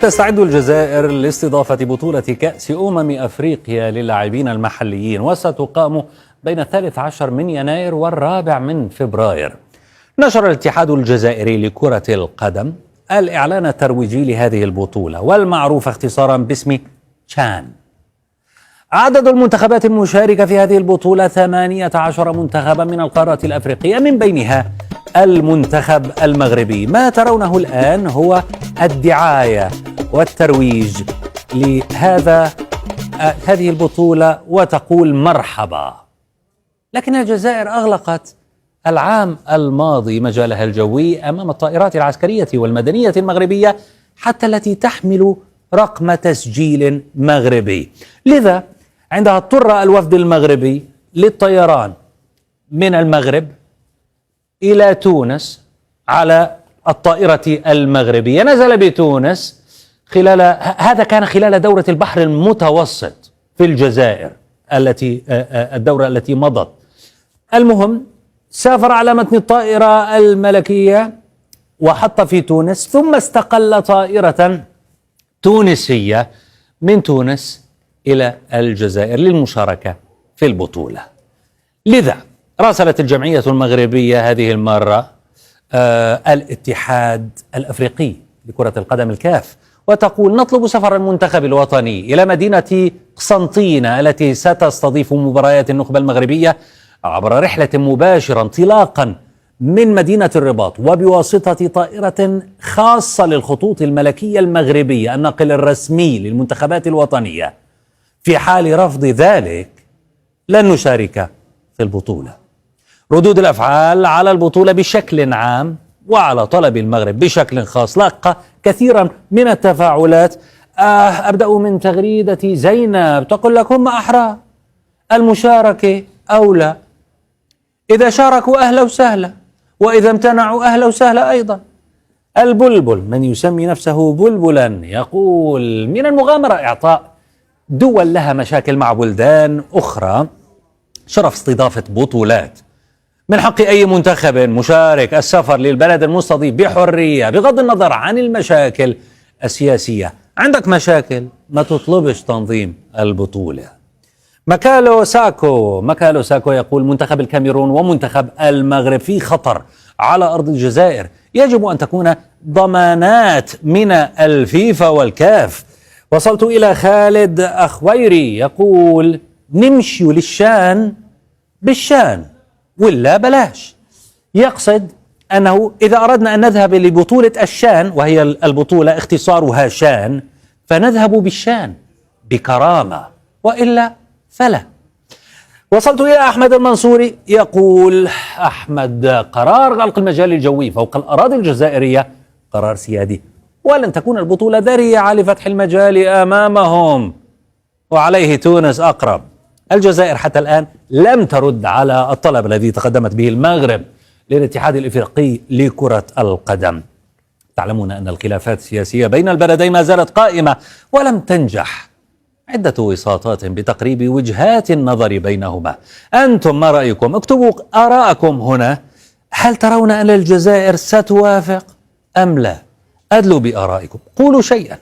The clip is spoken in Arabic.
تستعد الجزائر لاستضافة بطولة كأس أفريقيا للاعبين المحليين، وستقام بين 13 من يناير والرابع من فبراير. نشر الاتحاد الجزائري لكرة القدم الإعلان الترويجي لهذه البطولة، والمعروف اختصارا باسم تشان. عدد المنتخبات المشاركة في هذه البطولة 18 منتخبا من القارة الأفريقية، من بينها المنتخب المغربي. ما ترونه الآن هو الدعاية والترويج هذه البطولة، وتقول مرحبا. لكن الجزائر أغلقت العام الماضي مجالها الجوي أمام الطائرات العسكرية والمدنية المغربية، حتى التي تحمل رقم تسجيل مغربي. لذا عندها اضطر الوفد المغربي للطيران من المغرب إلى تونس على الطائرة المغربية. نزل بتونس هذا كان خلال دورة البحر المتوسط في الجزائر الدورة التي مضت. المهم سافر على متن الطائرة الملكية وحط في تونس، ثم استقل طائرة تونسية من تونس إلى الجزائر للمشاركة في البطولة. لذا راسلت الجمعية المغربية هذه المرة الاتحاد الأفريقي لكرة القدم الكاف، وتقول: نطلب سفر المنتخب الوطني إلى مدينة قسنطينة التي ستستضيف مباريات النخبة المغربية عبر رحلة مباشرة انطلاقا من مدينة الرباط، وبواسطة طائرة خاصة للخطوط الملكية المغربية الناقل الرسمي للمنتخبات الوطنية. في حال رفض ذلك لن نشارك في البطولة. ردود الأفعال على البطولة بشكل عام وعلى طلب المغرب بشكل خاص لاقى كثيرا من التفاعلات. أبدأ من تغريدة زينب تقول لك: هم أحرى، المشاركة أولى، إذا شاركوا أهلا وسهلا، وإذا امتنعوا أهلا وسهلا أيضا. البلبل من يسمي نفسه بلبلا يقول: من المغامرة إعطاء دول لها مشاكل مع بلدان أخرى شرف استضافة بطولات. من حق أي منتخب مشارك السفر للبلد المستضيف بحرية بغض النظر عن المشاكل السياسية. عندك مشاكل، ما تطلبش تنظيم البطولة. مكالو ساكو يقول: منتخب الكاميرون ومنتخب المغرب في خطر على أرض الجزائر، يجب أن تكون ضمانات من الفيفا والكاف. وصلت إلى خالد أخويري يقول: نمشي للشان بالشان ولا بلاش. يقصد أنه إذا أردنا أن نذهب لبطولة الشان، وهي البطولة اختصارها شان، فنذهب بالشان بكرامة، وإلا فلا. وصلت إلى أحمد المنصوري يقول: أحمد، قرار غلق المجال الجوي فوق الأراضي الجزائرية قرار سيادي، ولن تكون البطولة ذريعة لفتح المجال أمامهم، وعليه تونس أقرب. الجزائر حتى الآن لم ترد على الطلب الذي تقدمت به المغرب للاتحاد الإفريقي لكرة القدم. تعلمون أن الخلافات السياسية بين البلدين ما زالت قائمة، ولم تنجح عدة وساطات بتقريب وجهات النظر بينهما. أنتم ما رأيكم؟ اكتبوا آراءكم هنا. هل ترون أن الجزائر ستوافق أم لا؟ أدلوا بآرائكم، قولوا شيئا.